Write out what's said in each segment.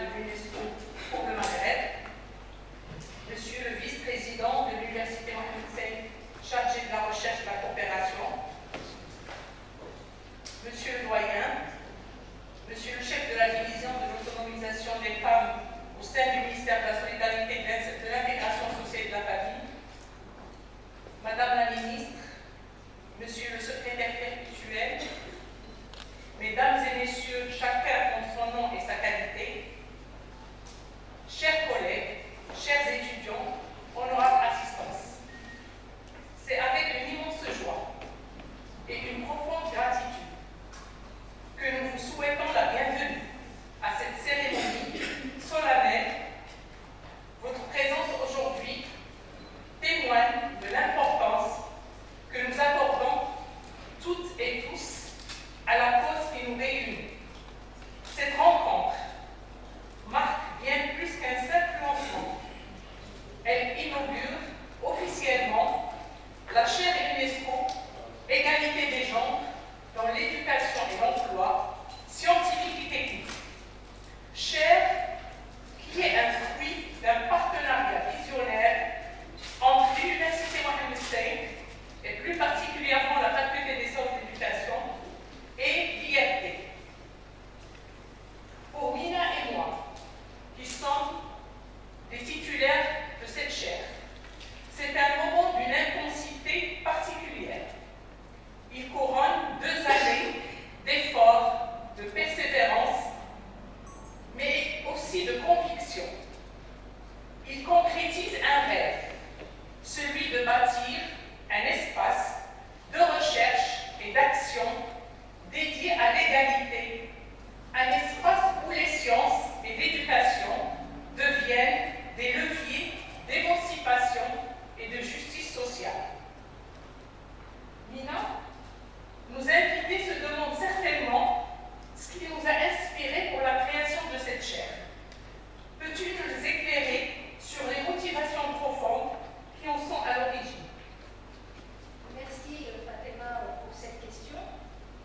de l'UNESCO pour le Maghreb, Monsieur le vice-président de l'Université Mohamed VI, chargé de la recherche et de la coopération, Monsieur le doyen, Monsieur le chef de la division de l'autonomisation des femmes au sein du ministère de la Solidarité, de l'Intégration sociale et de la famille, Madame la ministre, Monsieur le secrétaire perpétuel, Mesdames et Messieurs, chacun en son nom et sa qualité, chers collègues, chers étudiants, honorable assistance, c'est avec une immense joie et une profonde gratitude que nous vous souhaitons la bienvenue à cette cérémonie solennelle. Votre présence aujourd'hui témoigne de l'importance que nous accordons toutes et tous à la cause qui nous réunit. Cette rencontre marque bien plus qu'un simple lancement. Elle inaugure officiellement la chaire UNESCO Égalité des genres dans l'éducation et l'emploi scientifique et technique. Chaire qui est un fruit d'un partenariat visionnaire entre l'Université Mohamed VI et plus particulièrement la Faculté des sciences de l'éducation et l'IRT. Pour Mina et moi, qui sommes des titulaires de cette chaire, c'est un moment d'une intensité particulière. Il couronne 2 années d'efforts, de persévérance, mais aussi de conviction. Il concrétise un rêve, celui de bâtir un espace de recherche et d'action dédié à l'égalité, un espace où les sciences et l'éducation deviennent des leviers d'émancipation et de justice sociale. Mina, nos invités se demandent certainement ce qui nous a inspirés pour la création de cette chaire. Peux-tu nous éclairer sur les motivations profondes qui en sont à l'origine? Merci Fatima pour cette question.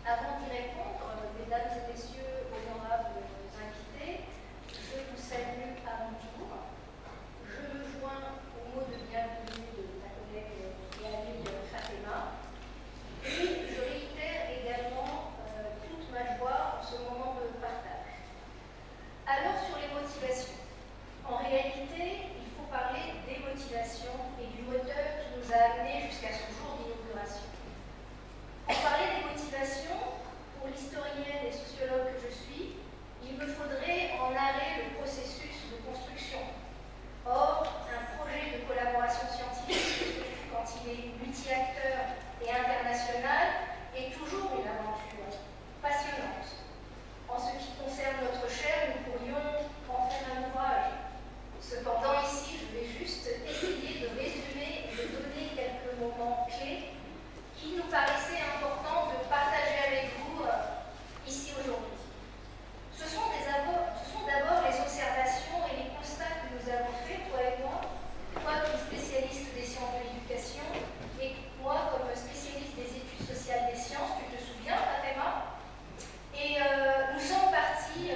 Avant d'y répondre, mesdames et messieurs honorables invités, je vous salue à mon tour. Je me joins au mot de bienvenue de ma collègue et amie Fatima. Et je réitère également toute ma joie en ce moment de partage. Alors sur les motivations. En réalité, il faut parler des motivations et du moteur qui nous a amenés jusqu'à ce jour d'inauguration. Pour parler des motivations, pour l'historienne et sociologue que je suis, il me faudrait en arrêt le processus de construction. Or, un projet de collaboration scientifique, quand il est multi-acteur et international, est toujours une aventure passionnante. En ce qui concerne notre chaire, nous pourrions en faire un ouvrage. Cependant, ici, je vais juste essayer de résumer et de donner quelques moments clés qui nous paraissaient importants de partager avec vous ici aujourd'hui. Ce sont d'abord les observations et les constats que nous avons faits, toi et moi, toi comme spécialiste des sciences de l'éducation et moi comme spécialiste des études sociales des sciences, tu te souviens, Fatima? Et nous sommes partis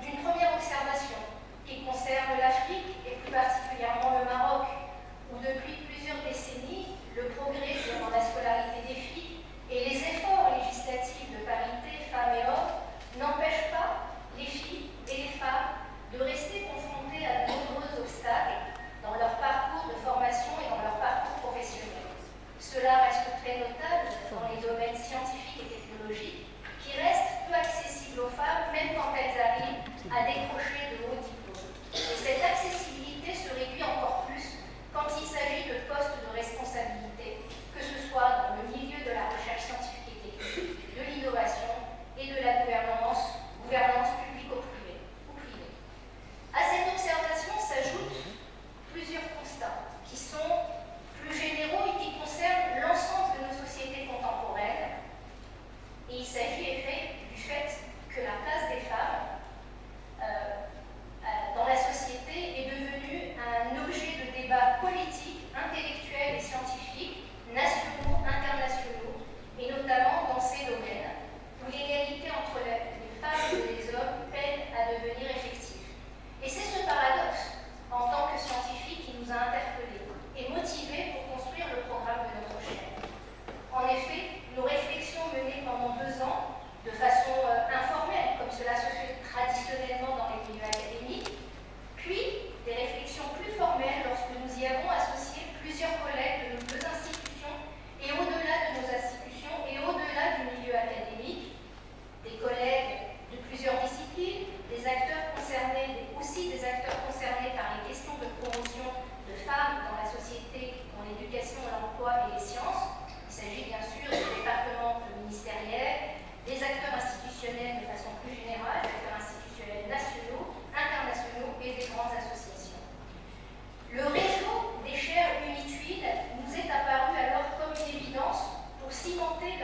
d'une première observation qui concerne l'Afrique et plus particulièrement le Maroc, où depuis plusieurs décennies, le progrès dans la scolarité des filles et les efforts législatifs de parité femmes et hommes n'empêchent pas les filles et les femmes de rester confrontées à de nombreux obstacles dans leur parcours de formation et dans leur parcours professionnel. Cela reste très notable dans les domaines scientifiques et technologiques qui restent peu accessibles aux femmes, même quand elles arrivent à décrocher de hauts diplômes. Et cette accessibilité se réduit encore plus quand il s'agit de postes de responsabilité, que ce soit dans le milieu de la recherche scientifique et technique, de l'innovation et de la gouvernance publique ou privée. À cette observation s'ajoutent plusieurs constats qui sont plus généraux et qui concernent l'ensemble de nos sociétés contemporaines. Et il s'agit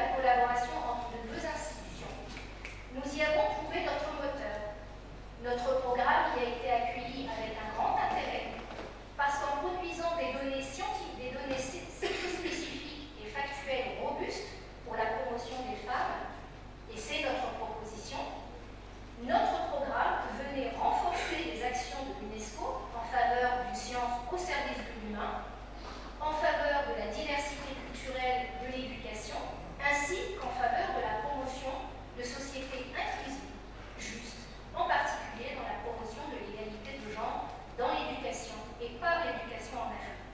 la collaboration entre les deux institutions. Nous y avons trouvé notre moteur. Notre programme y a été accueilli avec un grand intérêt, parce qu'en produisant des données scientifiques, des données spécifiques et factuelles robustes pour la promotion des femmes, et c'est notre proposition, notre programme venait renforcer les actions de l'UNESCO en faveur d'une science au service de l'humain, en faveur de la diversité culturelle de l'éducation, ainsi qu'en faveur de la promotion de sociétés inclusives, justes, en particulier dans la promotion de l'égalité de genre dans l'éducation et par l'éducation en Afrique.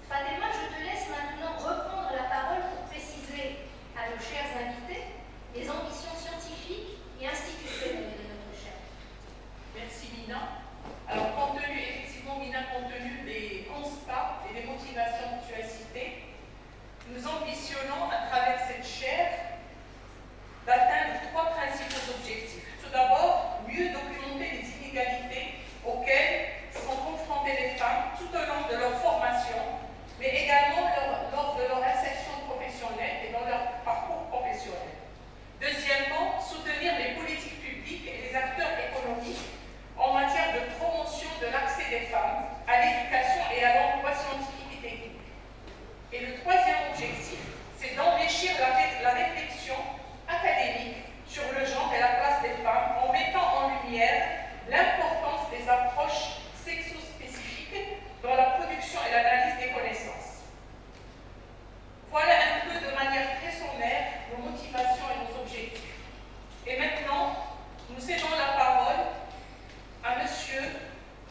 Fatima, je te laisse maintenant reprendre la parole pour préciser à nos chers invités les ambitions scientifiques et institutionnelles de notre chaire. Merci Mina. Alors, effectivement, Mina, compte tenu des constats et des motivations que tu as citées, nous ambitionnons à travers cette chaire d'atteindre 3 principaux objectifs. Tout d'abord, mieux documenter les inégalités auxquelles sont confrontées les femmes tout au long de leur formation, mais également lors de leur insertion professionnelle et dans leur parcours professionnel. Deuxièmement, soutenir les politiques publiques et les acteurs économiques en matière de promotion de l'accès des femmes à l'éducation et à l'emploi scientifique et technique. Et le troisième objectif, c'est d'enrichir la réflexion académique sur le genre et la place des femmes en mettant en lumière l'importance des approches sexo-spécifiques dans la production et l'analyse des connaissances. Voilà un peu de manière très sommaire nos motivations et nos objectifs. Et maintenant, nous cédons la parole à monsieur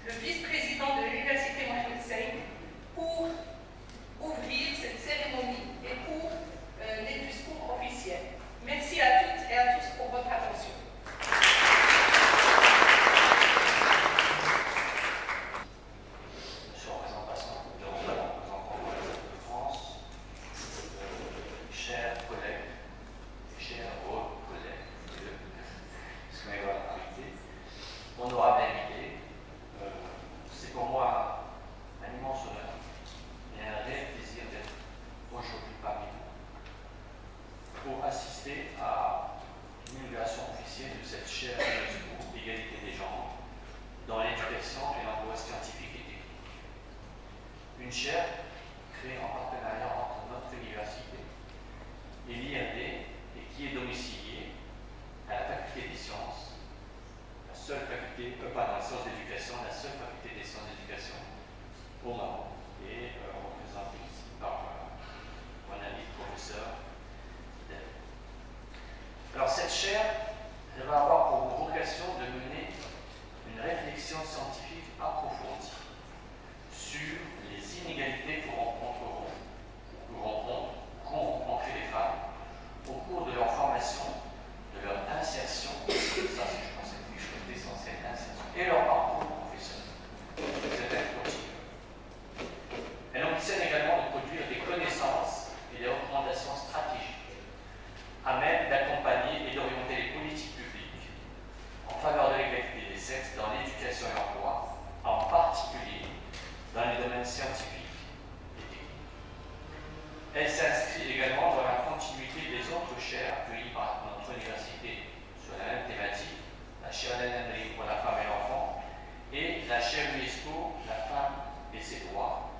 le vice-président de l'Université Mohamed VI pour ouvrir cette cérémonie et pour les discours officiels. Merci à toutes et à tous pour votre attention. Monsieur le représentant de France, chers collègues, chers collègues, honorable invité, c'est pour moi un immense honneur et un réel plaisir d'être aujourd'hui parmi vous pour assister à l'inauguration officielle de cette chaire UNESCO Égalité des genres dans l'éducation et l'emploi scientifique et technique. Une chaire créée en partenariat entre notre université et l'IRD et qui est domiciliée à la faculté des sciences, la seule faculté, pardon, les sciences d'éducation, la seule faculté des sciences d'éducation au Maroc et représentée ici par mon ami professeur. Alors cette chaire, elle va avoir pour vocation de mener une réflexion scientifique approfondie sur les inégalités que rencontrent les femmes au cours de leur formation, de leur insertion, ça je pense c'est quelque chose d'essentiel, l'insertion, et leur parcours professionnel. C'est un continu. Elle ambitionne également de produire des connaissances et des recommandations stratégiques à même d'accompagner et d'orienter les politiques publiques en faveur de l'égalité des sexes dans l'éducation et l'emploi, en particulier dans les domaines scientifiques et techniques. Elle s'inscrit également dans la continuité des autres chaires accueillies par notre université sur la même thématique, la chaire d'Anne-Marie pour la femme et l'enfant et la chaire UNESCO, la femme et ses droits,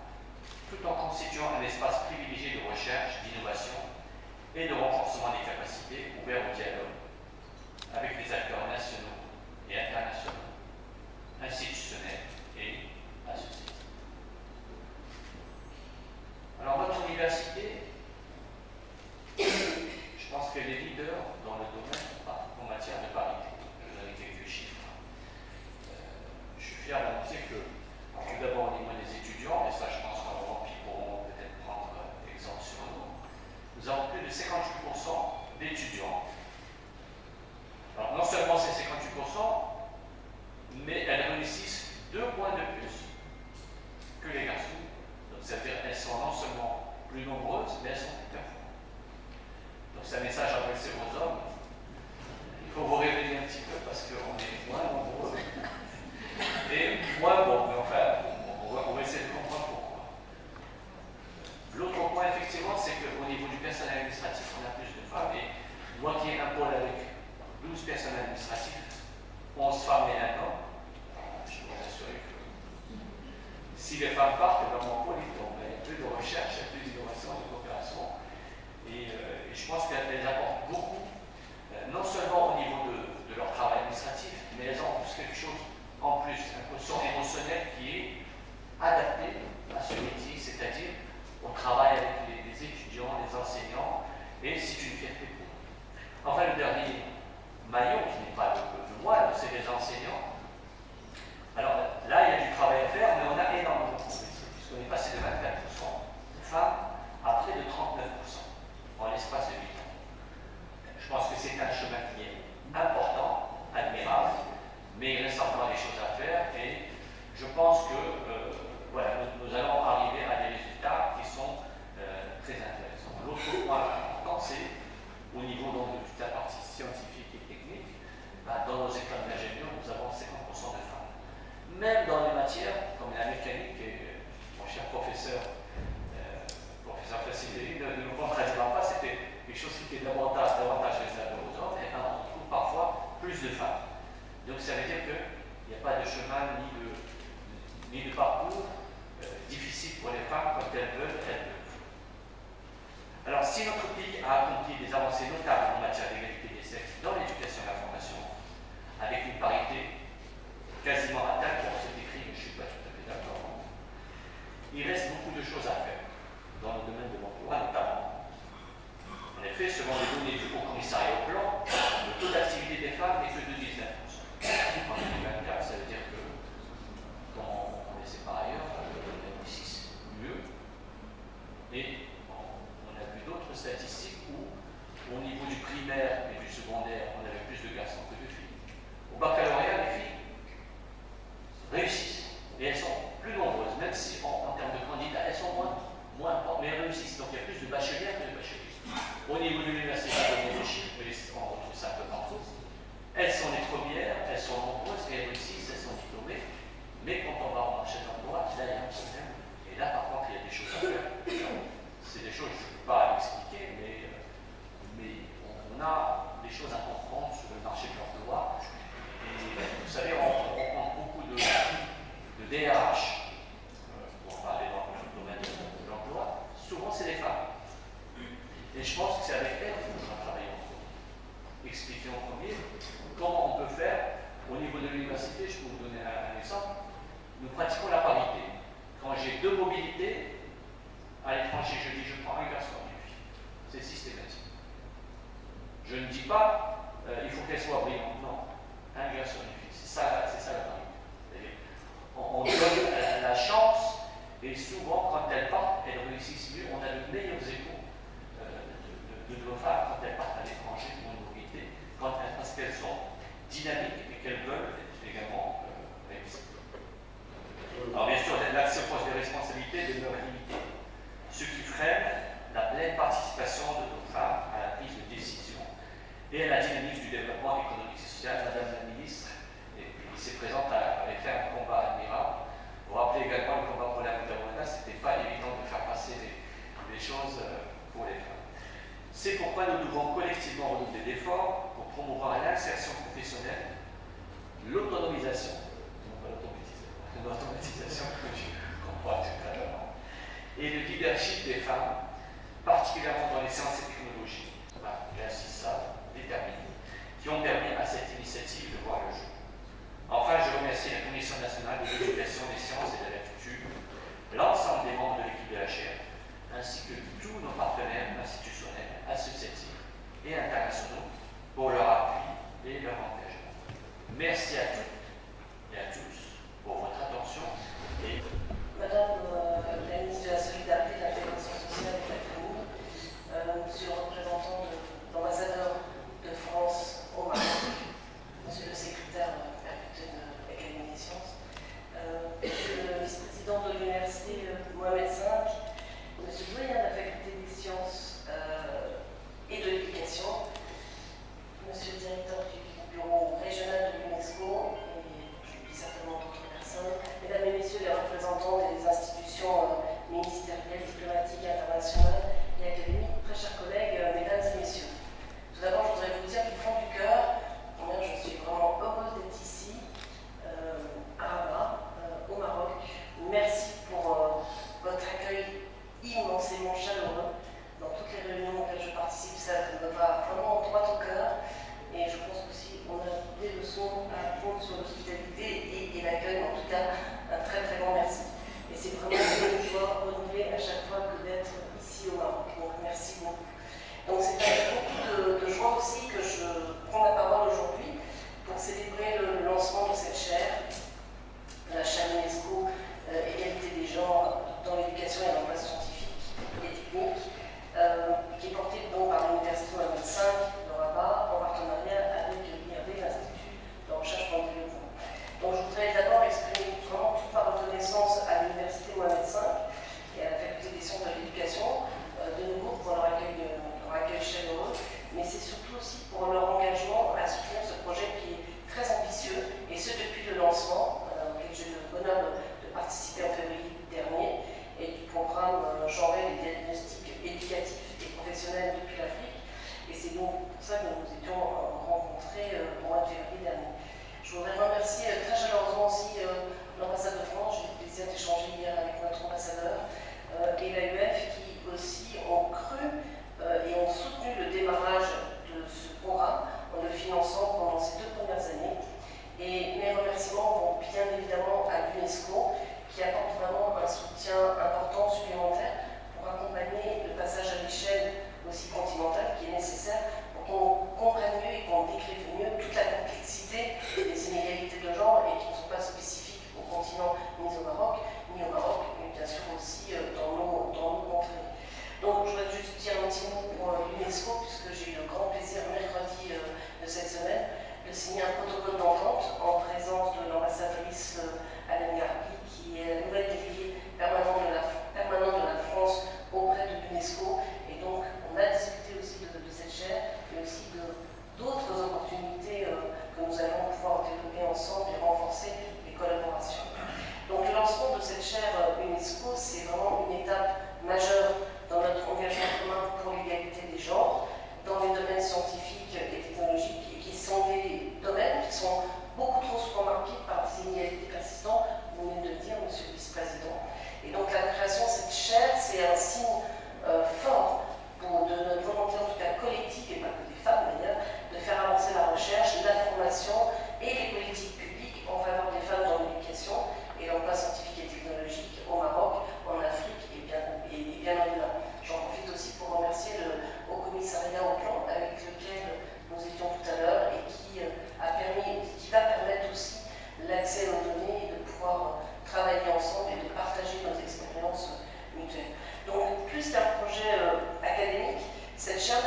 tout en constituant un espace privilégié de recherche, d'innovation et de renforcement des capacités ouverts au dialogue avec les acteurs nationaux et internationaux, institutionnels et associatifs. Alors notre université, je pense qu'elle est leader dans le domaine en matière de parité. Je vous donne quelques chiffres. Je suis fier d'annoncer que, tout d'abord au niveau des étudiants, et ça je pense qu'en Europe ils pourront peut-être prendre exemple sur nous avons plus de 58% d'étudiants. Alors non seulement c'est 58%, mais elles réussissent 2 points de plus que les garçons. Donc c'est-à-dire qu'elles sont non seulement plus nombreuses, mais elles sont plus performantes. Donc c'est un message adressé aux hommes. Il faut vous réveiller un petit peu parce qu'on est moins nombreux et moins bons. Mais enfin, on va essayer de comprendre pourquoi. L'autre point, effectivement, c'est qu'au niveau du personnel administratif, on a Enfin, le dernier maillon, qui n'est pas le moindre, c'est les enseignants. Alors là, il y a du travail à faire, mais on a énormément progressé, puisqu'on est passé de 24% de femmes à près de 39% en l'espace de 8 ans. Je pense que c'est un chemin qui est important, admirable, mais il reste encore des choses à faire et je pense que voilà, nous allons arriver à des résultats qui sont très intéressants. L'autre point important, c'est au niveau donc, de toute la partie scientifique et technique, dans nos écoles d'ingénieurs, nous avons 50% de femmes. Même dans les matières comme la mécanique, et mon cher professeur Facilité ne nous contradira pas, c'était quelque chose qui était davantage réservé aux hommes, et on trouve parfois plus de femmes. Donc ça veut dire qu'il n'y a pas de chemin ni de parcours difficile pour les femmes quand elles veulent, elles peuvent. Alors si notre pays a accompli des avancées notables en matière d'égalité des sexes dans l'éducation et la formation, avec une parité quasiment atteinte, bon c'est écrit mais je ne suis pas tout à fait d'accord, il reste beaucoup de choses à faire dans le domaine de l'emploi notamment. En effet, selon les données du Haut Commissariat au Plan, le taux d'activité des femmes n'est que de 19%. En 2024, ça veut dire que, comme on le sait par ailleurs, on réussit mieux. Et on a vu d'autres statistiques où, au niveau du primaire et du secondaire, on avait plus de garçons que de filles. Au baccalauréat, les filles réussissent. Et elles sont plus nombreuses, même si en termes de candidats, elles sont moins mais elles réussissent. Donc il y a plus de bacheliers que de bacheliers. Au niveau de l'université, on retrouve ça un peu partout. Elles sont les premières, elles sont nombreuses, et elles réussissent, elles sont diplômées. Mais quand on va au marché de l'emploi, là il y a un problème. Et là par contre, il y a des choses à faire. C'est des choses, je ne peux pas expliquer, mais on a des choses à comprendre sur le marché de l'emploi. Et vous savez, on prend beaucoup de DRH, pour parler dans le domaine de l'emploi, souvent c'est les femmes. Et je pense que c'est avec elles qu'il faudra travailler en premier. Expliquer en premier comment on peut faire au niveau de l'université. Je peux vous donner un exemple. Nous pratiquons la parité. Quand j'ai deux mobilités, à l'étranger, je dis je prends un garçon et une fille. C'est systématique. Je ne dis pas il faut qu'elle soit brillante. Non, un garçon et une fille. C'est ça la parité. On donne la chance. Et souvent, quand elles partent, elles réussissent mieux. On a de meilleurs échos de nos femmes quand elles partent à l'étranger ou en mobilité, parce qu'elles sont dynamiques et qu'elles veulent également réussir. Alors bien sûr, l'accès au poste de responsabilité demeure limité, ce qui freine la pleine participation de nos femmes à la prise de décision et à la dynamique du développement économique et social. Madame la ministre, ici présente, avait fait un combat admirable. Vous rappelez également le combat pour la Mondiale, ce n'était pas évident de faire passer les choses pour les femmes. C'est pourquoi nous devons collectivement redoubler d'efforts pour promouvoir l'insertion professionnelle, l'autonomisation, non pas l'automatisation que je comprends tout à l'heure, et le leadership des femmes, particulièrement dans les sciences et technologies, j'insiste ça, déterminées, qui ont permis à cette initiative de voir le jour. Enfin, je remercie la Commission nationale de l'éducation, des sciences et de la culture, l'ensemble des membres de l'équipe de la chaire, ainsi que tous nos partenaires institutionnels, associatifs et internationaux pour leur appui et leur engagement. Merci à toutes et à tous pour votre attention. Madame la ministre de la Solidarité, de l'Intégration sociale et de la Famille, Monsieur le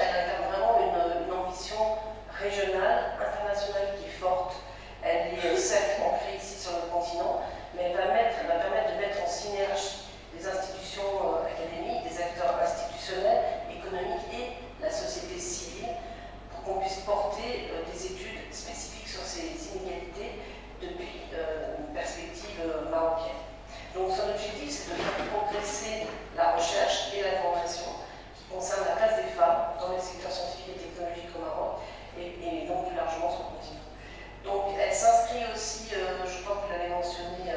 elle incarne vraiment une ambition régionale, internationale qui est forte. Elle est certes ancrée ici sur le continent, mais elle va permettre de mettre en synergie les institutions académiques, des acteurs institutionnels, économiques et la société civile pour qu'on puisse porter des études spécifiques sur ces inégalités depuis une perspective marocaine. Donc son objectif, c'est de faire progresser la recherche et la formation qui concerne la place des femmes dans les secteurs scientifiques et technologiques au Maroc et donc plus largement sur le continent. Donc elle s'inscrit aussi, je crois que vous l'avez mentionné,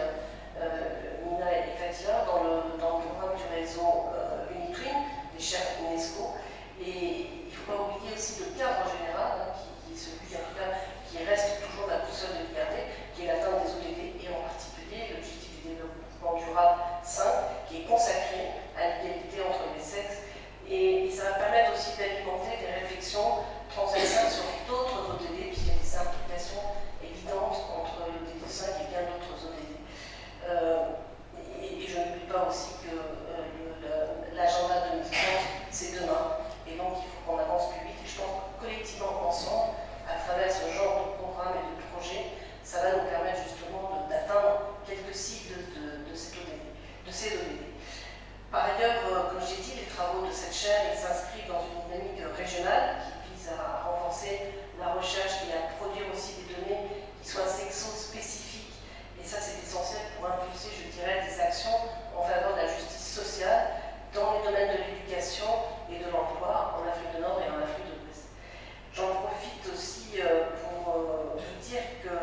Mina et Fatia, dans le programme du réseau UniTwin, des chaires UNESCO. Et il ne faut pas oublier aussi le cadre général, qui est celui en tout cas, qui reste toujours la boussole de l'IRD, qui est l'atteinte des ODD, et en particulier l'objectif du développement durable 5, qui est consacré à l'égalité entre les sexes. Et ça va permettre aussi d'alimenter des réflexions transversales sur d'autres ODD, puisqu'il y a des implications évidentes entre le DD 5 et bien d'autres ODD. Et je n'oublie pas aussi que l'agenda 2030, c'est demain. Et donc, il faut qu'on avance plus vite. Et je pense que collectivement, ensemble, à travers ce genre de programme et de projet, ça va nous permettre justement d'atteindre quelques cibles de ces ODD. Par ailleurs, comme j'ai dit, les travaux de cette chaire s'inscrivent dans une dynamique régionale qui vise à renforcer la recherche et à produire aussi des données qui soient sexo-spécifiques. Et ça, c'est essentiel pour impulser, je dirais, des actions en faveur de la justice sociale dans les domaines de l'éducation et de l'emploi en Afrique du Nord et en Afrique de l'Ouest. J'en profite aussi pour vous dire que,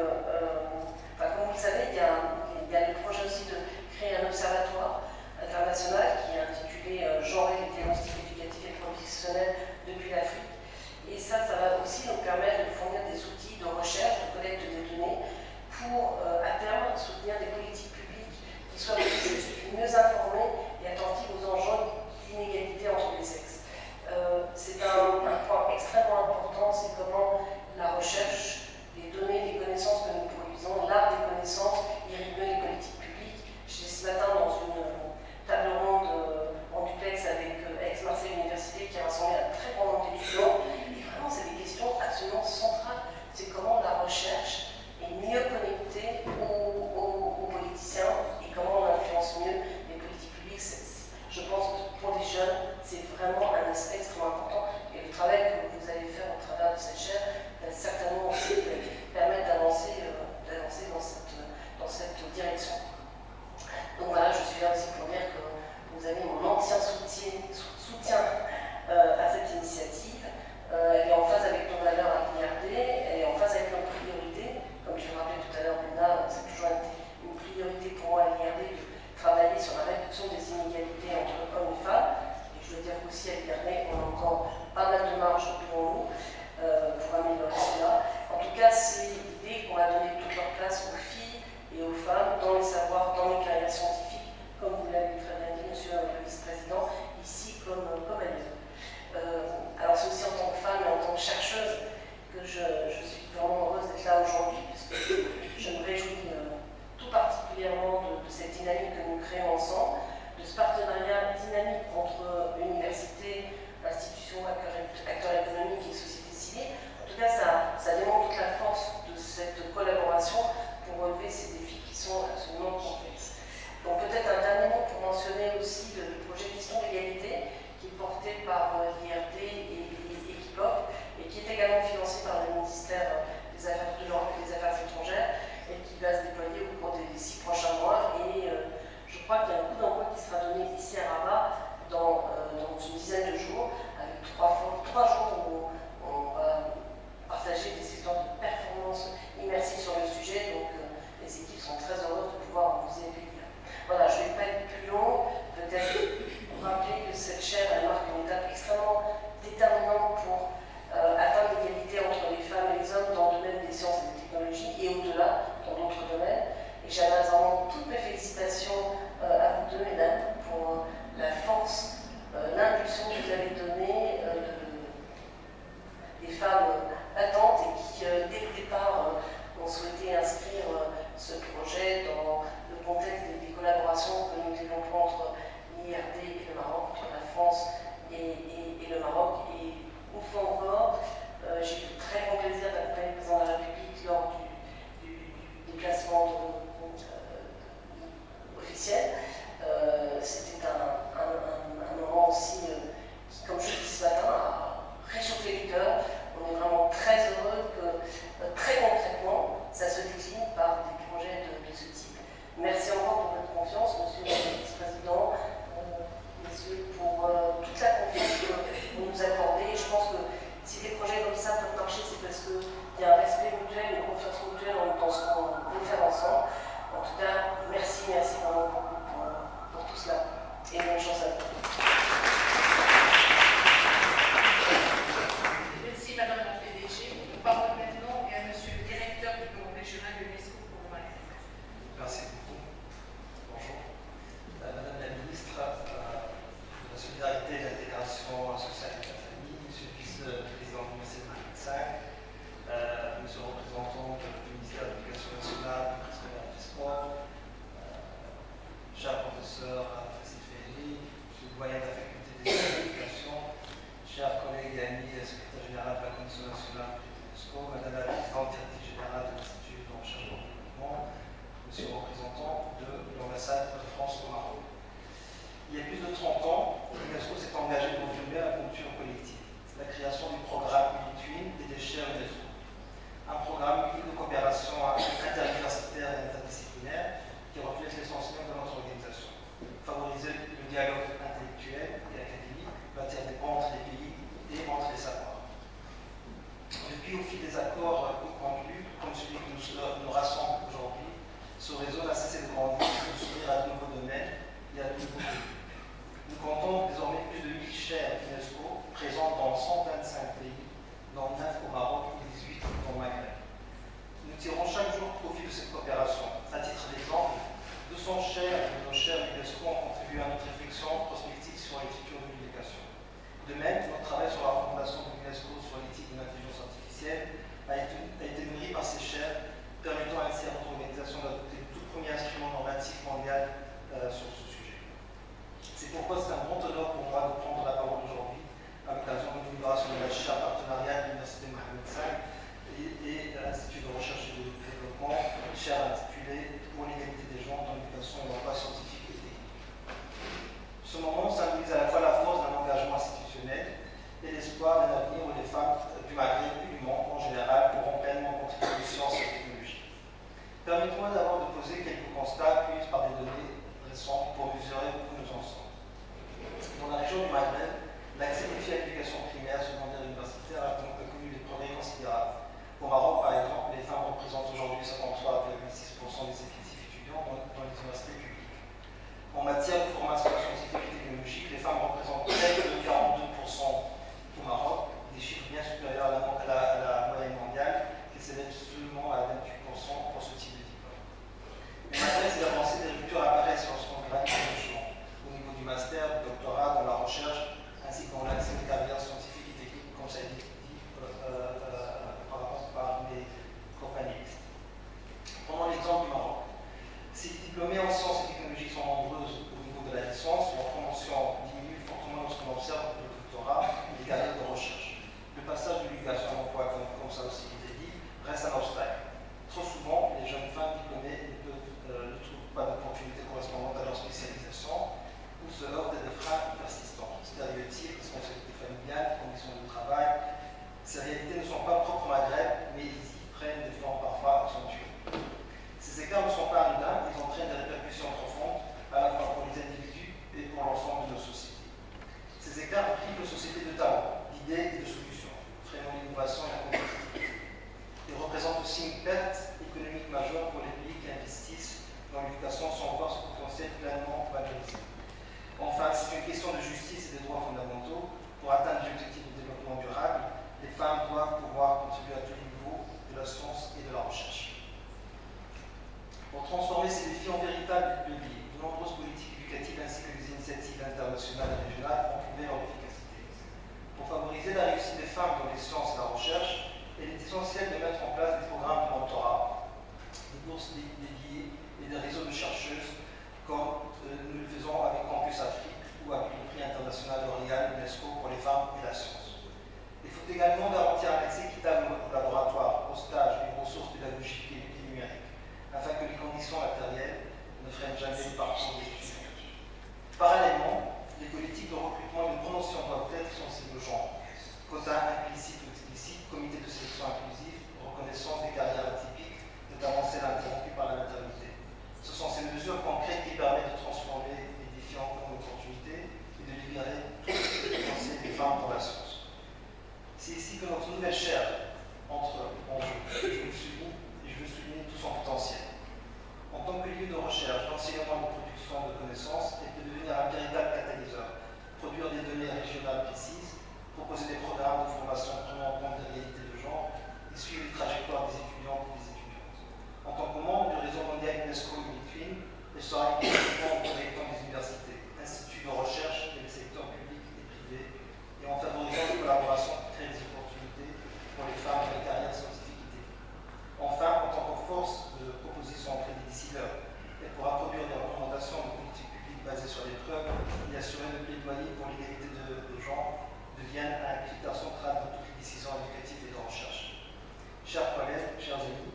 comme vous le savez, il y a le projet aussi de créer un observatoire international qui est intitulé Genre et diagnostic éducatif et professionnel depuis l'Afrique. Et ça va aussi nous permettre de fournir des outils de recherche, de collecte des données pour, à terme, soutenir des politiques publiques qui soient mieux informées et attentives aux enjeux d'inégalité entre les sexes. C'est un point extrêmement important, c'est comment la recherche, les données, les connaissances que nous produisons, l'art des connaissances irrigue les politiques publiques. J'étais ce matin dans une table ronde en duplex avec Aix-Marseille Université qui a rassemblé un très grand nombre d'étudiants. Et vraiment, c'est des questions absolument centrales. C'est comment la recherche est mieux connectée aux politiciens et comment on influence mieux les politiques publiques. Je pense que pour les jeunes, c'est vraiment un aspect extrêmement important. Et le travail que vous allez faire au travers de cette chaire va certainement aussi permettre d'avancer dans cette direction. Donc voilà, je suis là aussi pour dire que vous avez mon entier soutien à cette initiative. Elle est en phase avec nos valeurs à l'IRD, elle est en phase avec nos priorités. Comme je le rappelais tout à l'heure, Luna, c'est toujours été une priorité pour moi à l'IRD de travailler sur la réduction des inégalités entre hommes et femmes. Et je veux dire qu'aussi à l'IRD, on a encore pas mal de marge devant nous pour améliorer cela. En tout cas, c'est l'idée qu'on va donner toute leur place aux filles et aux femmes dans les savoirs, dans les carrières scientifiques, comme vous l'avez très bien dit, monsieur le vice-président, ici comme ailleurs. Alors c'est aussi en tant que femme et en tant que chercheuse que je suis vraiment heureuse d'être là aujourd'hui, puisque je me réjouis tout particulièrement de cette dynamique que nous créons ensemble, de ce partenariat dynamique entre universités, institutions, acteurs économiques et société Si des projets comme ça peuvent marcher, c'est parce qu'il y a un respect mutuel, une confiance mutuelle dans ce qu'on veut faire ensemble. En tout cas, merci vraiment beaucoup pour tout cela. Et bonne chance à vous. Merci Madame la PDG. La parole maintenant est à Monsieur le directeur du bureau régional de l'UNESCO pour le Maghreb. Merci beaucoup. Bonjour. Madame la ministre de la Solidarité et de l'Intégration sociale et de la famille, Monsieur le vice-président du ministère de l'Intégration, Monsieur le représentant du ministère de l'Éducation nationale, du ministère du Sport, cher professeur Facile Ferry, Monsieur le doyen de la faculté des éducations, chers collègues et amis, secrétaire général de la Commission nationale de l'UNESCO, Madame la présidente directrice générale de l'Institut de recherche et développement, Monsieur le représentant de l'ambassade de France au Maroc. Il y a plus de 30 ans, l'UNESCO s'est engagé pour développer la culture collective. C'est la création du programme UNITWIN des déchets UNESCO. Un programme de coopération interuniversitaire et interdisciplinaire qui reflète l'essentiel de notre organisation. Favoriser le dialogue intellectuel et académique, entre les pays et entre les savoirs. Depuis, au fil des accords conclus, comme celui qui nous rassemble aujourd'hui, ce réseau n'a cessé de grandir et de s'ouvrir à de nouveaux domaines et à de nouveaux pays. Nous comptons désormais plus de 1000 chaires UNESCO présentes dans 125 pays, dont 9 au Maroc et 18 dans le Maghreb. Nous tirons chaque jour profit de cette coopération. À titre d'exemple, 200 chaires de nos chaires UNESCO ont contribué à notre réflexion prospective sur les futures de l'éducation. De même, notre travail sur la recommandation de l'UNESCO sur l'éthique de l'intelligence artificielle a été nourri par ces chaires, permettant ainsi à notre organisation d'adopter le tout premier instrument normatif mondial sur ce sujet. C'est pourquoi c'est un grand honneur pour moi de prendre la parole aujourd'hui à l'occasion de l'inauguration de la chaire partenariat de l'Université Mohamed V et l'Institut de recherche et de développement, chaire intitulée Pour l'égalité des genres dans l'éducation et l'emploi scientifique et technique. Ce moment symbolise à la fois la force d'un engagement institutionnel et l'espoir d'un avenir où les femmes du Maghreb et du monde en général pourront pleinement contribuer aux sciences et aux technologies. Permettez-moi d'abord de poser quelques constats appuyés par des données récentes pour mesurer où nous en sommes. Dans la région du Maghreb, l'accès des filles à l'éducation primaire, secondaire et universitaire a connu des progrès considérables. Au Maroc, par exemple, les femmes représentent aujourd'hui 53,6% des effectifs étudiants dans les universités publiques. En matière de formation scientifique et technologique, les femmes représentent près de 42% au Maroc, des chiffres bien supérieurs à la moyenne mondiale, qui s'élève seulement à 28% pour ce type de diplôme. Mais malgré ces avancées, des ruptures apparaissent lorsqu'on gravit le chemin, au niveau du master, du doctorat, dans la recherche, ainsi qu'en l'accès aux carrières scientifiques et techniques, comme ça a été dit par mes compagnons. Prenons l'exemple du Maroc. Si les diplômés en sciences et technologies sont nombreuses au niveau de la licence, leur promotion diminue fortement lorsqu'on observe le doctorat et les carrières de recherche. Le passage de l'éducation à l'emploi, comme ça aussi été dit, reste un obstacle. Trop souvent, les jeunes femmes diplômées ne trouvent pas d'opportunités correspondantes à leur spécialisation ou se heurtent à des freins persistants. Stéréotypes, responsabilités familiales, conditions de travail. Ces réalités ne sont pas propres au Maghreb, mais ils y prennent des formes parfois accentuées. Ces écarts ne sont pas anodins, ils entraînent des répercussions profondes, à la fois pour les individus et pour l'ensemble de nos sociétés. Ces écarts privent nos sociétés de talents, d'idées et de solutions, freinant l'innovation et la compétitivité. Ils représentent aussi une perte économique majeure pour les pays qui investissent dans l'éducation sans voir ce potentiel pleinement valorisé. Enfin, c'est une question de justice et des droits fondamentaux. Pour atteindre les objectifs de développement durable, les femmes doivent pouvoir contribuer à tous les niveaux de la science et de la recherche. Pour transformer ces défis en véritables leviers, de nombreuses politiques éducatives ainsi que des initiatives internationales et régionales ont prouvé leur efficacité. Pour favoriser la réussite des femmes dans les sciences et la recherche, il est essentiel de mettre en place des programmes de mentorat, des bourses dédiées et des réseaux de chercheuses, comme nous le faisons avec Campus Afrique ou avec le prix international L'Oréal UNESCO pour les femmes et la science. Il faut également garantir un accès équitable au laboratoire, aux stages et aux ressources pédagogiques et numériques, afin que les conditions matérielles ne freinent jamais le parcours des étudiants. Parallèlement, les politiques de recrutement et de promotion doivent être sensibles au genre. Quotas implicites ou explicites, comité de sélection inclusif, reconnaissance des carrières atypiques, notamment celles interrompues par la maternité. Ce sont ces mesures concrètes qui permettent de transformer les défis en opportunités et de libérer tout le potentiel des femmes dans la science. notre nouvelle chaire entre en jeu, et je veux souligner tout son potentiel. En tant que lieu de recherche, d'enseignement et de production de connaissances, elle peut devenir un véritable catalyseur, produire des données régionales précises, proposer des programmes de formation prenant en compte des réalités de genre et suivre les trajectoires des étudiants et des étudiantes. En tant que membre du réseau mondial UNESCO UNIFIN, elle sera impliquée en connectant les universités, instituts de recherche et le secteur public et privé, et en favorisant les collaborations qui créent des opportunités pour les femmes dans les carrières scientifiques et techniques. Enfin, en tant que force de proposition auprès des décideurs, elle pourra produire des recommandations de politique publique basées sur les preuves et assurer le plaidoyer pour l'égalité de genre devienne un critère central de toutes les décisions éducatives et de recherche. Chers collègues, chers amis,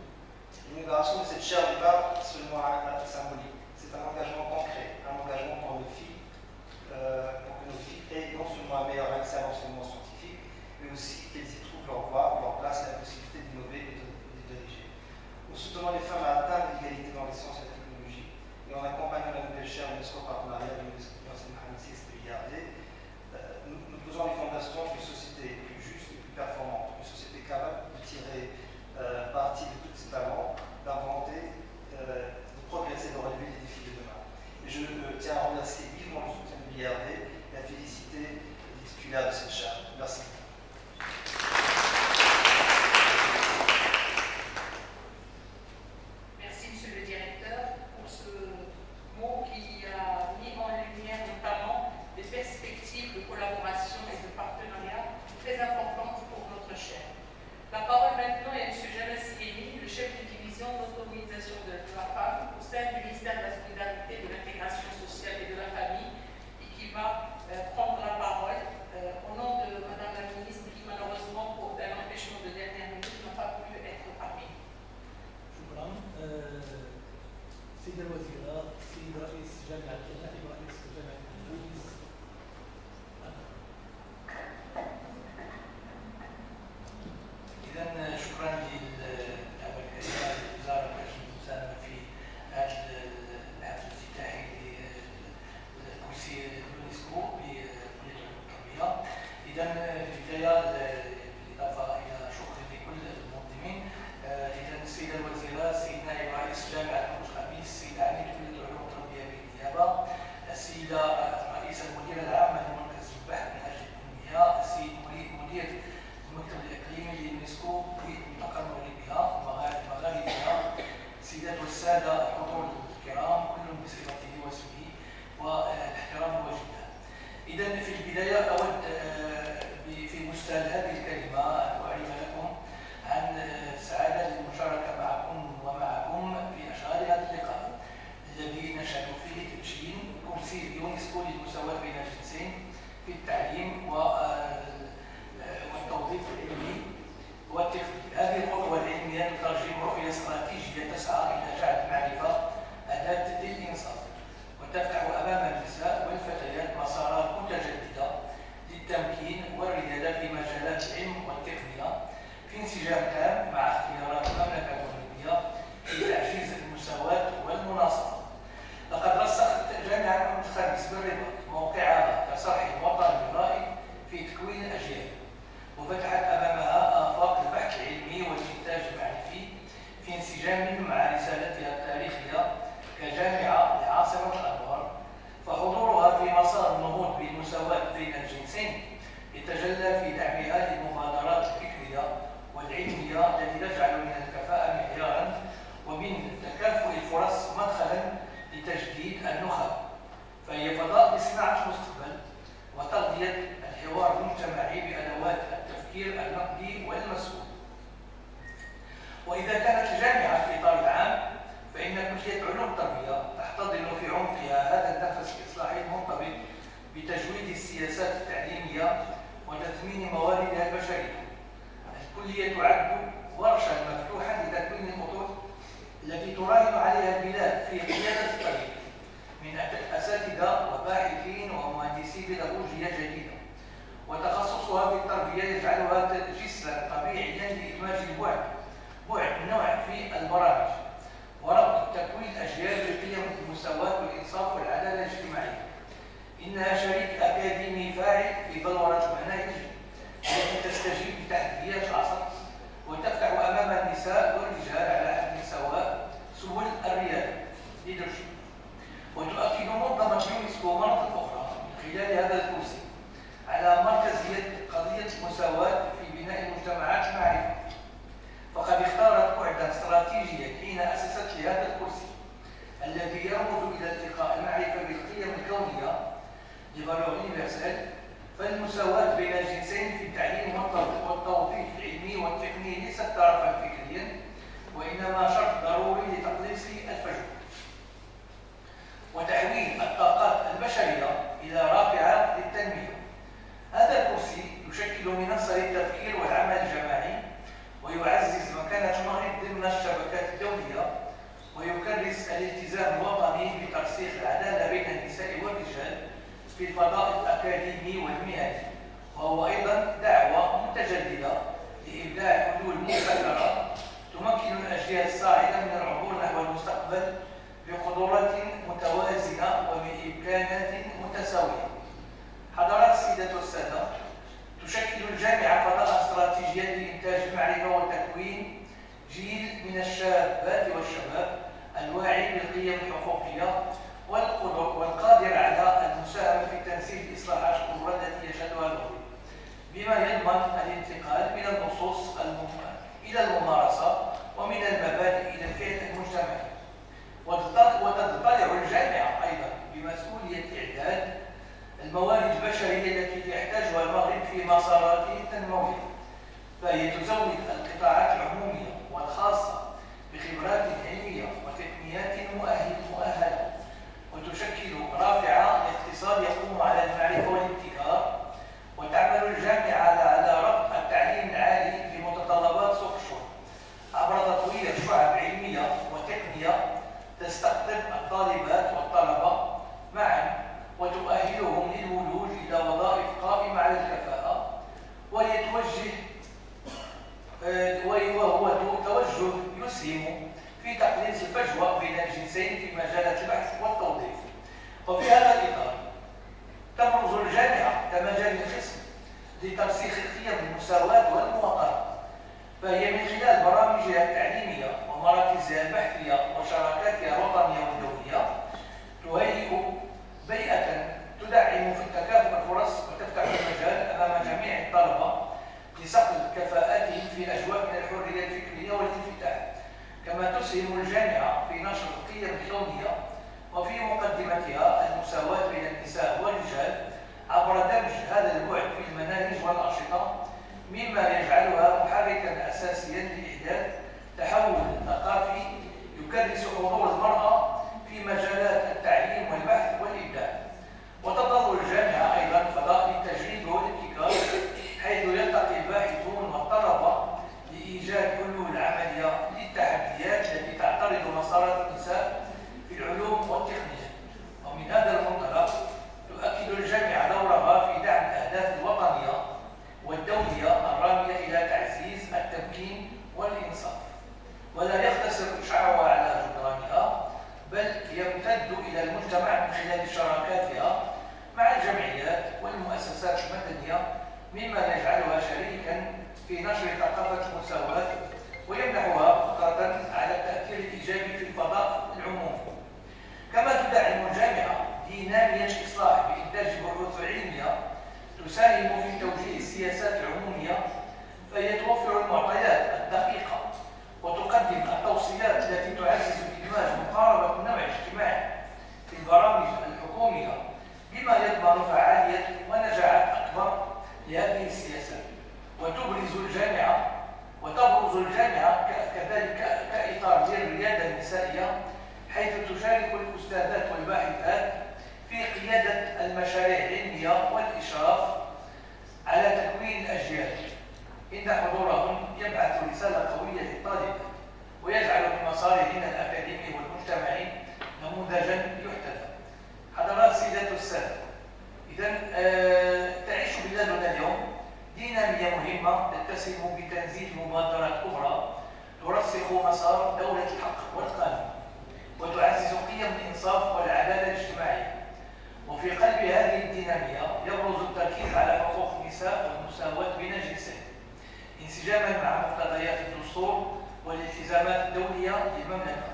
l'inauguration de cette chaire n'est pas seulement un acte symbolique, c'est un engagement concret, un engagement pour nos filles, pour que nos filles aient non seulement un meilleur accès à l'enseignement scientifique, mais aussi qu'elles y trouvent leur voie, leur place et la possibilité d'innover et de diriger. Nous soutenons les femmes à atteindre l'égalité dans les sciences et la technologie, et en accompagnant la nouvelle chaire UNESCO partenariat de l'Université Mohamed VI de l'IRD, nous posons les fondations d'une société plus juste et plus performante, une société capable de tirer parti de tous ses talents, d'inventer, de progresser, de relever les défis de demain. Et je tiens à remercier vivement le soutien de l'IRD et à féliciter les titulaires de cette chaire. Merci. Merci, Monsieur le Directeur, pour ce mot qui a mis en lumière notamment des perspectives de collaboration et de partenariat très importantes pour notre chaire. La parole maintenant est à M. Jamel Sieni, le chef de division d'autonomisation de la femme au sein du ministère de la Solidarité, de l'Intégration sociale et de la famille, et qui va prendre la parole au nom de Madame la ministre qui malheureusement pour un empêchement de dernière minute n'a pas pu être parmi nous. شكرا. سيدة الوزيرة، سيد رئيس جامعة النائب رئيس جامعة تونس. إذا شكرا للعمل الكريم للوزارة لأجل المساهمة في هذا الحفل الافتتاحي لكرسي اليونسكو بكلية العلوم والتربية. إذا في البداية بالإضافة إلى شكري لكل المنظمين، إذا السيدة الوزيرة، السيد نائب رئيس جامعة المتخبيس، السيد عميد كلية العلوم والتربية بالنيابة، السيدة رئيسة المديرة العامة لمركز البحث من أجل التنمية، السيد مدير المكتب الإقليمي لليونسكو للمنطقة المغربية مغاربها، السيدات والسادة الحضور الكرام، كل بصفته واسمه والاحترام الواجب. إذا في البداية أود في مستهل هذه الكلمة أن أعرف لكم عن السعادة للمشاركة معكم ومعكم في أشغال هذا اللقاء الذي نشهد فيه تدشين كرسي اليونسكو للمساواة بين الجنسين في التعليم والتوظيف العلمي والتقني. هذه الخطوة العلمية تترجم رؤية استراتيجية تسعى إلى جعل المعرفة أداة للإنصاف، وتفتح أمام النساء والفتيات مسارات متجددة للتمكين والريادة في مجالات العلم والتقنية في انسجام تام مع اختيارات المملكة المغربية في تعزيز المساواة والمناصفة. لقد رسخت جامعة المتخبيس بالرباط موقعها كصرح وطني رائد في تكوين الأجيال، وفتحت أمامها آفاق البحث العلمي والإنتاج المعرفي في انسجام مع رسالتها التاريخية كجامعة لعاصمة الأنوار. فحضورها في مسار النهوض بالمساواة بين الجنسين يتجلى في دعمها للمبادرات الفكرية والعلمية التي تجعل من الكفاءة معيارا ومن تكافؤ الفرص مدخلا لتجديد النخب، فهي فضاء لصناعة المستقبل وتغذية الحوار المجتمعي بأدوات التفكير النقدي والمسؤول. وإذا كانت الجامعة في إطار العام، فإن كلية علوم التربية تحتضن في عمقها هذا النفس الإصلاحي المرتبط بتجويد السياسات التعليمية وتثمين مواردها البشرية. الكلية تعد ورشا مفتوحا لتكوين الخطوط التي تراهن عليها البلاد في قيادة الطريق من أساتذة وباحثين ومهندسي بيداغوجية جديدة، وتخصصها في التربية يجعلها جسرا طبيعيا لإدماج بعد النوع في البرامج وربط تكوين الأجيال بقيم المساواة والإنصاف والعدالة الاجتماعية. إنها شريك أكاديمي فاعل في بلورة المناهج التي تستجيب لتحديات العصر وتفتح أمام النساء والرجال على حد سواء سبل الريادة leadership. وتؤكد منظمة يونسكو مرة أخرى من خلال هذا الكرسي على مركزية قضية المساواة في بناء مجتمعات المعرفة، فقد اختارت بعدا استراتيجيا حين أسست لهذا الكرسي الذي يرمز إلى التقاء المعرفة بالقيم الكونية لفالور يونيفرسال، فالمساواة بين الجنسين في التعليم والتوظيف العلمي والتقني ليست طرفا فكريا وإنما شرط ضروري لتقليص الفجوة وتحويل الطاقات البشرية إلى رافعة للتنمية. هذا الكرسي يشكل منصة للتفكير والعمل الجماعي ويعزز مكانة المغرب ضمن الشبكات الدولية ويكرس الالتزام الوطني بترسيخ العدالة بين النساء والرجال في الفضاء الأكاديمي والمهني، وهو أيضا دعوة متجددة لإبداع حلول مبتكرة تمكن الأجيال الصاعدة من العبور نحو المستقبل بقدرات متوازنة وبإمكانات متساوية. حضرات السيدات والسادة، تشكل الجامعة فضاء استراتيجيا لإنتاج المعرفة وتكوين جيل من الشابات والشباب الواعي بالقيم الحقوقية والقادر على المساهمة في تنفيذ الإصلاحات الكبرى التي يشهدها الوطن، بما يضمن الانتقال من النصوص إلى الممارسة ومن المبادئ إلى الفعل المجتمعي. وتضطلع الجامعة أيضا بمسؤولية إعداد الموارد البشرية التي يحتاجها المغرب في مساراته التنموية، فهي تزود القطاعات العمومية والخاصة بخبرات علمية وتقنيات مؤهلة وتشكل رافعة لاقتصاد يقوم على المعرفة والابتكار. وتعمل الجامعة على ربط التعليم العالي بمتطلبات سوق الشغل عبر تطوير شعب علمية وتقنية تستقطب الطالبات والطلبة معا وتؤهلهم للولوج إلى وظائف قائمة على الكفاءة، وهو توجه يسهم في تقليص الفجوة بين الجنسين في مجالات البحث والتوظيف. وفي هذا الإطار تبرز الجامعة كمجال قسم لترسيخ القيم المساواة والمواطنة، فهي من خلال برامجها التعليمية ومراكزها البحثية وشراكاتها الوطنية والدولية تهيئ بيئة تدعم في تكافؤ الفرص وتفتح المجال أمام جميع الطلبة لصقل كفاءاتهم في أجواء من الحرية الفكرية والانفتاح. كما تسهم الجامعة في نشر القيم الكونية وفي مقدمتها المساواة بين النساء والرجال عبر دمج هذا البعد في المناهج والأنشطة، مما يجعلها محركا أساسيا لإحداث تحول ثقافي يكرس حضور المرأة في مجالات التعليم والبحث والإبداع. وتظل الجامعة أيضا فضاء للتجريب والابتكار، حيث يلتقي الباحثون والطلبة لإيجاد حلول عملية للتحديات التي تعترض مسارات النساء في العلوم والتقنية. ومن هذا المنطلق تؤكد الجامعة دورها في دعم الأهداف الوطنية والدولية الرامية إلى تعزيز التمكين والإنصاف، ولا يقتصر إشعاعها على جدرانها بل يمتد إلى المجتمع من خلال شراكاتها مع الجمعيات والمؤسسات المدنية، مما يجعلها شريكا في نشر ثقافة المساواة ويمنحها قدرة على التأثير الإيجابي في الفضاء العمومي. كما تدعم الجامعة دينامية الإصلاح بإنتاج بحوث علمية تساهم في توجيه السياسات العمومية، فهي توفر المعطيات الدقيقة وتقدم التوصيات التي تعزز إدماج مقاربة النوع الاجتماعي في البرامج الحكومية، بما يضمن فعالية ونجاعات أكبر لهذه السياسات. وتبرز الجامعة كذلك كإطار للريادة النسائية، حيث تشارك الأستاذات والباحثات في قيادة المشاريع العلمية والإشراف على تكوين الأجيال، إن حضورهم يبعث رسالة قوية للطالبات ويجعل من مسارهن الأكاديمي والمجتمعي نموذجا يحتذى. حضرات السيدات والسادة، إذن تعيش بلادنا اليوم دينامية مهمة تتسم بتنزيل مبادرات كبرى ترسخ مسار دولة الحق والقانون وتعزز قيم الإنصاف والعدالة الاجتماعية. وفي قلب هذه الدينامية يبرز التركيز على حقوق النساء النساء والمساواة بين الجنسين انسجاما مع مقتضيات الدستور والالتزامات الدولية للمملكة.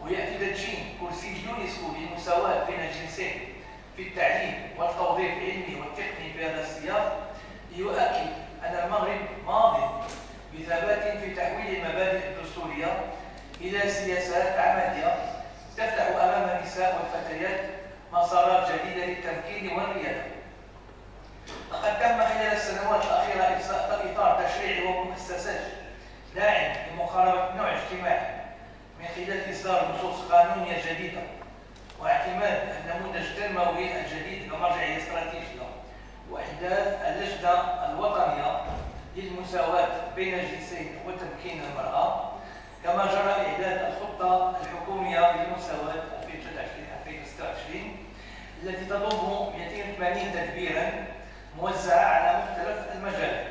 ويأتي تدشين كرسي اليونسكو للمساواة بين الجنسين في التعليم والتوظيف العلمي والتقني في هذا السياق ليؤكد أن المغرب ماض بثبات في تحويل المبادئ الدستورية إلى سياسات عملية تفتح أمام النساء والفتيات مسارات جديدة للتمكين والريادة. لقد تم خلال السنوات الأخيرة إرساء إطار تشريعي ومؤسسات داعم لمقاربة النوع الاجتماعي من خلال إصدار نصوص قانونية جديدة واعتماد النموذج التنموي الجديد كمرجعية استراتيجية وإحداث اللجنة الوطنية للمساواة بين الجنسين وتمكين المرأة، كما جرى إعداد الخطة الحكومية للمساواة 2023-2026 التي تضم 280 تدبيرا موزعة على مختلف المجالات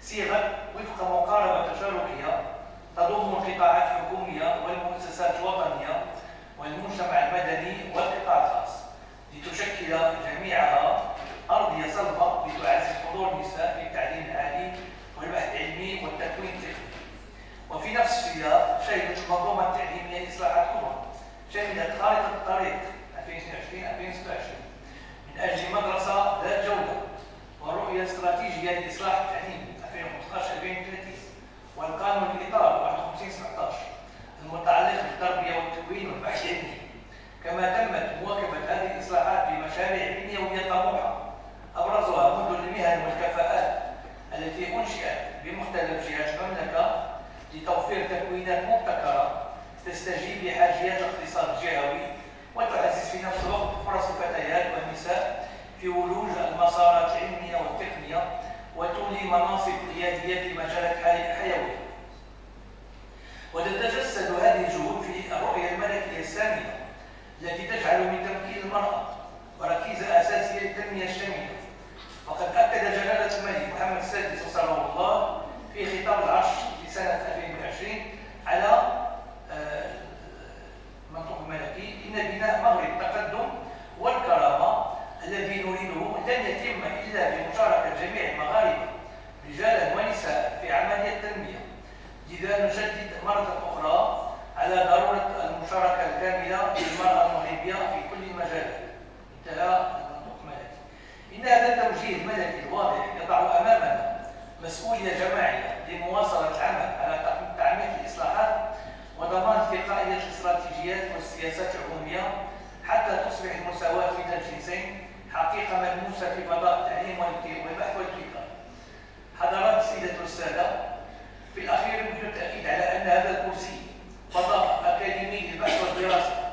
صيغت وفق مقاربة تشاركية تضم القطاعات الحكومية والمؤسسات الوطنية والمجتمع المدني والقطاع الخاص لتشكل جميعها أرضية صلبة لتعزز حضور النساء في التعليم العالي والبحث العلمي والتكوين التقني. وفي نفس السياق شهدت المنظومة التعليمية إصلاحات كبرى شملت خارطة الطريق 2022-2026 من أجل مدرسة ذات جودة والرؤية الاستراتيجية لإصلاح التعليم 2015-2030 والقانون الإطار 51-17 المتعلق بالتربية والتكوين والبحث العلمي. كما تمت مواكبة هذه الإصلاحات بمشاريع بنيوية طموحة أبرزها منذ المهن والكفاءات التي أنشئت بمختلف جهات المملكة لتوفير تكوينات مبتكرة تستجيب لحاجيات الاقتصاد الجهوي وتعزز في نفس الوقت فرص الفتيات والنساء في ولوج المسارات العلمية والتقنية وتولي مناصب قيادية في مجالات حيوية. وتتجسد هذه الجهود في الرؤية الملكية السامية التي تجعل من تمكين المرأة وركيزة أساسية للتنمية الشاملة. وقد أكد جلالة الملك محمد السادس وصله الله في خطاب العرش لسنة 2020 على المنطوق الملكي إن بناء مغرب التقدم والكرامة الذي نريده لن يتم إلا بمشاركة جميع المغاربة رجالا ونساء في عملية التنمية. لذا نجدد مرة أخرى على ضرورة المشاركة الكاملة للمرأة المغربية في كل المجالات. انتهى المنطوق الملكي. إن هذا التوجيه الملكي الواضح يضع أمامنا مسؤولية جماعية لمواصلة العمل على تعميق الإصلاحات وضمان تلقائية الاستراتيجيات والسياسات العمومية حتى تصبح المساواة بين الجنسين حقيقة ملموسة في فضاء التعليم والبحث والابتكار. حضرات السيدة والسادة، في الأخير يمكن التأكيد على أن هذا الكرسي فضاء أكاديمي للبحث والدراسة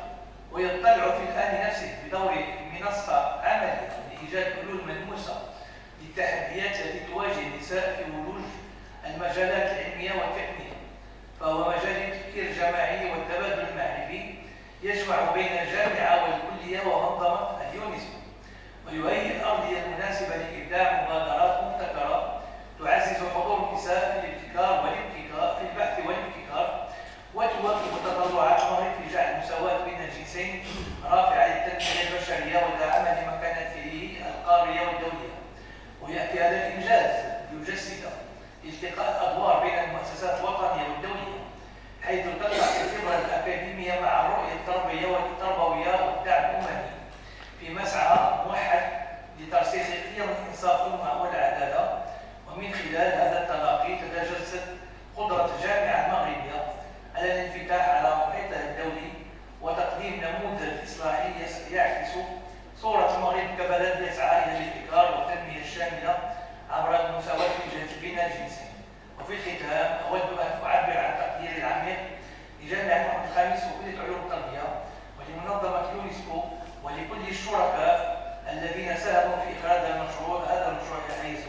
ويطلع في الآن نفسه بدور منصة عملية لإيجاد حلول ملموسة للتحديات التي تواجه النساء في ولوج المجالات العلمية والتقنية. فهو مجال التفكير الجماعي والتبادل المعرفي يجمع بين الجامعة والكلية ومنظمة اليونسكو ويهيئ الأرضية المناسبة لإبداع مبادرات مبتكرة تعزز حضور النساء في الابتكار والابتكار في البحث والابتكار وتواكب تطلعات المغرب في جعل المساواة بين الجنسين رافعة للتنمية البشرية وداعمة لمكانته القارية والدولية. ويأتي هذا الإنجاز ليجسد التقاء الأدوار بين المؤسسات الوطنية والدولية حيث تلقى الخبرة الأكاديمية مع الرؤية التربوية والدعم الأممي في مسعى موحد لترسيخ قيم الإنصاف والعدالة. ومن خلال هذا التلاقي تتجسد قدرة الجامعة المغربية على الانفتاح على محيطها الدولي وتقديم نموذج إصلاحي يعكس صورة المغرب كبلد يسعى إلى الابتكار والتنمية الشاملة عبر المساواة بين الجنسين. وفي الختام أود أن أعبر عن تقديري العميق لجامعة محمد الخامس وكلية علوم التربية ولمنظمة اليونسكو ولكل الشركاء الذين ساهموا في إخراج هذا المشروع الحيز